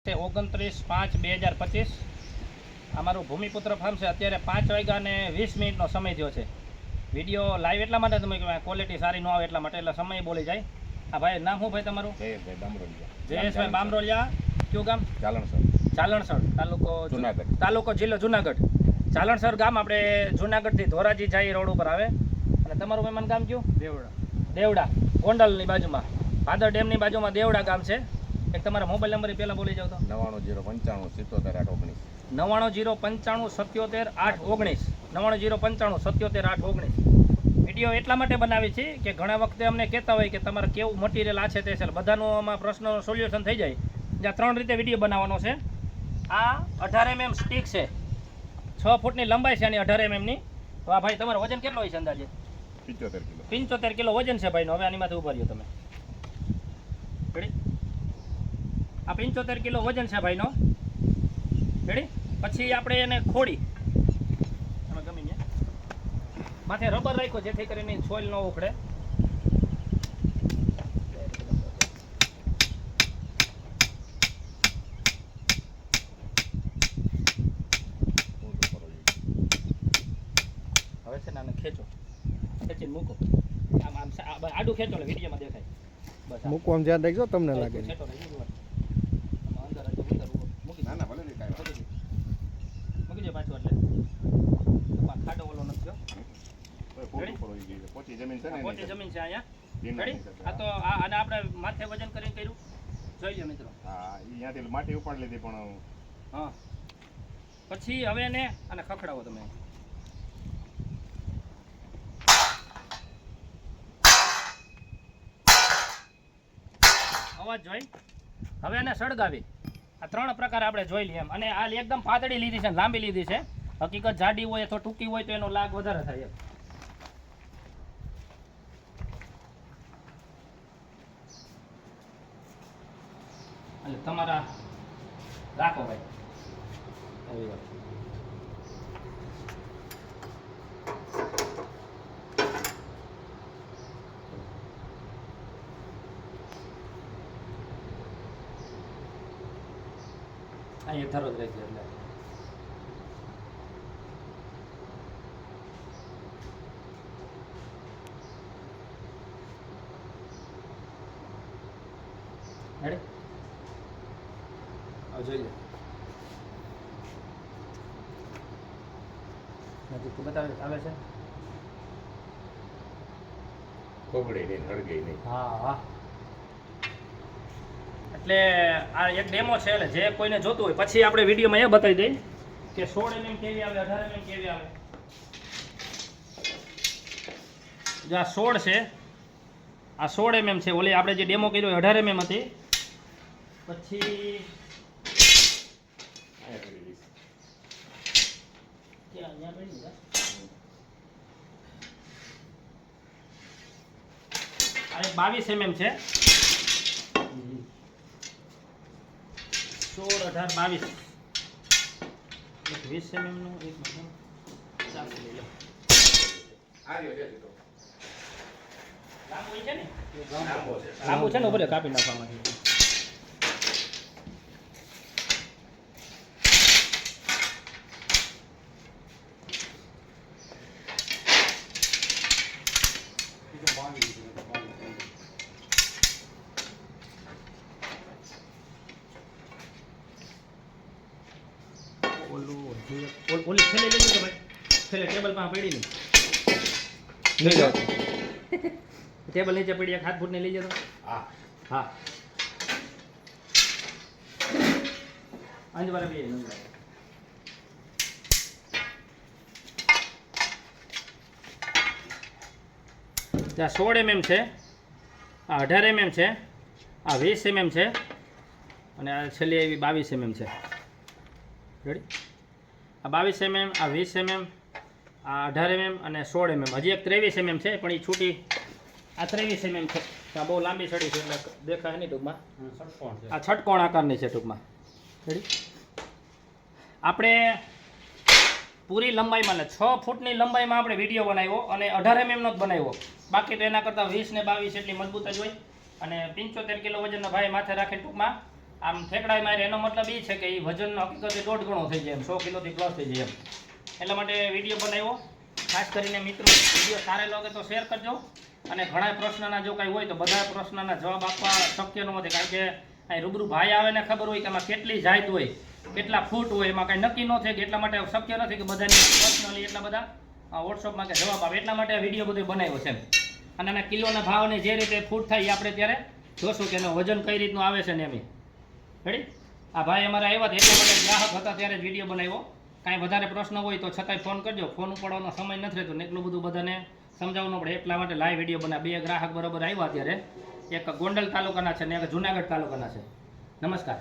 29/5/2025 અમારું ભૂમિપુત્ર ફાર્મ છે. અત્યારે 5:20 સમય થયો છે. વિડીયો લાઈવ એટલા માટે તમે ક્વોલિટી સારી ન આવે એટલા માટે, એટલે સમય બોલી જાય. હા ભાઈ, નામ શું ભાઈ તમારું? જયેશભાઈ બામરોલિયા. કયું ગામ? ચાલણસર તાલુકો જિલ્લો જુનાગઢ. ચાલણસર ગામ આપણે જુનાગઢથી ધોરાજી જાય રોડ ઉપર આવે. અને તમારું મહેમાન ગામ કયું? દેવડા. ગોંડલની બાજુમાં, ભાદર ડેમની બાજુમાં દેવડા ગામ છે. એક તમારા મોબાઈલ નંબર પહેલાં બોલી જાવ તો. 9909570819. 9909570819. 9909570819. વિડીયો એટલા માટે બનાવી છે કે ઘણા વખતે અમને કહેતા હોય કે તમારે કેવું મટીરિયલ આ છે તે છે, બધાનો આમાં પ્રશ્નનું સોલ્યુશન થઈ જાય. જ્યાં 3 રીતે વિડીયો બનાવવાનો છે. આ 18 mm સ્ટીક છે, 6 ફૂટની લંબાઈ છે આની, 18 mm ની. તો આ ભાઈ તમારો વજન કેટલો હોય છે અંદાજે? 75 કિલો વજન છે ભાઈનો. હવે આની માથે ઉભા રહ્યો તમે. રેડી? આ 75 કિલો વજન છે ભાઈનો. રેડી? પછી આપણે એને ખોડી ગમી ને માથે રબર રાખ્યો જેથી કરીને સોઇલ ન ઉખડે. હવે છે ને આને ખેંચો, ખેંચીને મૂકો. આમ આમ આડું ખેંચો એટલે વિડીયોમાં દેખાય. બસ મૂકો, આમ ધ્યાન રાખજો, તમને લાગે ખેંચો નહીં. મૂકી દે પાછું એટલે ખાડો ઓલો નથી ગયો. પોચી જમીન છે અહીંયા. રેડી? આ તો આને આપણે માથે વજન કરીને કર્યું. જોઈ લો મિત્રો. અહીંયાથી માટી ઉપાડી લીધી પણ હા. પછી હવે એને આને ખખડાવો તમે. અવાજ જોઈ. હવે એને સળગાવી. આ 3 પ્રકાર આપણે જોઈ લઈએ એમ. અને આ એકદમ પાતળી લીધી છે, લાંબી લીધી છે. હકીકત જાડી હોય અથવા ટૂંકી હોય તો એનો લાગ વધારે થાય એમ. એટલે તમારા રાખો ભાઈ. એવી વાત. અહીંયા ધરો જ રહેશે એટલે રેડી? હવે જોઈ લે. નજીક બતાવે આવે છે. કોગળી નહીં, હળગઈ નહીં. હા હા. એટલે આ એક ડેમો છે, એટલે જે કોઈને જોતું હોય પછી આપણે વિડીયોમાં એ બતાવી દઈએ કે 16 mm કેવી આવે, 18 mm કેવી આવે. જો આ 16 છે, આ 16 mm છે. ઓલી આપણે જે ડેમો કર્યો 18 mm હતી. પછી આ 22 mm છે. 16, 18, 22. 20 mm નું એક મતલબ 4 લઈ લો. લાંબુ છે ને? લાંબુ છે ને, ઉપર કાપી નાખવામાં. ઓલી છેલ્લે લઈ જજો ભાઈ. છેલ્લે ટેબલ પાસે પડી નહીં જાવ. ટેબલ નીચે પડી, 1 હાથ ફૂટ ને લઈ જતો. હા હા. અંજવારે બે નહીં. આ 16 mm છે, આ 18 mm છે, આ 20 mm છે, અને આ છેલ્લી એવી 22 mm છે. રેડી? આ 22 mm, આ 20 mm, આ 18 mm અને 16 mm. હજી એક 23 mm છે પણ એ છૂટી. આ 23 mm છે. આ બહુ લાંબી સડી છે એટલે દેખાય નહીં ટૂંકમાં. આ છટકોણ આકારની છે ટૂંકમાં. રેડી? આપણે પૂરી લંબાઈમાં ને 6 ફૂટની લંબાઈમાં આપણે વિડીયો બનાવ્યો અને 18 mm નો જ બનાવ્યો. બાકી તો એના કરતાં 20 ને 22 એટલી મજબૂત જ હોય. અને 75 કિલો વજનનો ભાઈ માથે રાખીને ટૂંકમાં આમ ઠેકડાઈ મારે એનો મતલબ એ છે કે એ વજન હકીકતે 1.5 ગણો થઈ જાય એમ 100 કિલોથી પ્લસ થઈ જાય એમ એટલા માટે વિડીયો બનાવ્યો ખાસ કરીને મિત્રો વિડીયો સારો લાગે તો શેર કરજો અને ઘણા પ્રશ્નના જો કાંઈ હોય તો બધા પ્રશ્નના જવાબ આપવા શક્ય ન હોય કારણ કે અહીં રૂબરૂ ભાઈ આવે ને ખબર હોય કે એમાં કેટલી જાત હોય કેટલા ફૂટ હોય એમાં કાંઈ નક્કી ન થાય કે એટલા માટે શક્ય નથી કે બધાની પર્સનલી એટલા બધા વોટ્સઅપમાં કે જવાબ આવે એટલા માટે આ વિડીયો બધો બનાવ્યો છે અને આના કિલોના ભાવને જે રીતે ફૂટ થાય એ આપણે ત્યારે જોશું કે એનું વજન કઈ રીતનું આવે છે ને એમ રેડી આ ભાઈ અમારે આવ્યા હતા એટલા માટે ગ્રાહક હતા ત્યારે જ વિડીયો બનાવ્યો કાંઈ વધારે પ્રશ્ન હોય તો છતાંય ફોન કરજો ફોન ઉપાડવાનો સમય નથી રહેતો ને એટલું બધું બધાને સમજાવવું પડે એટલા માટે લાઈવ વિડીયો બનાવ્યા 2 ગ્રાહક બરોબર આવ્યા ત્યારે એક ગોંડલ તાલુકાના છે ને એક જુનાગઢ તાલુકાના છે નમસ્કાર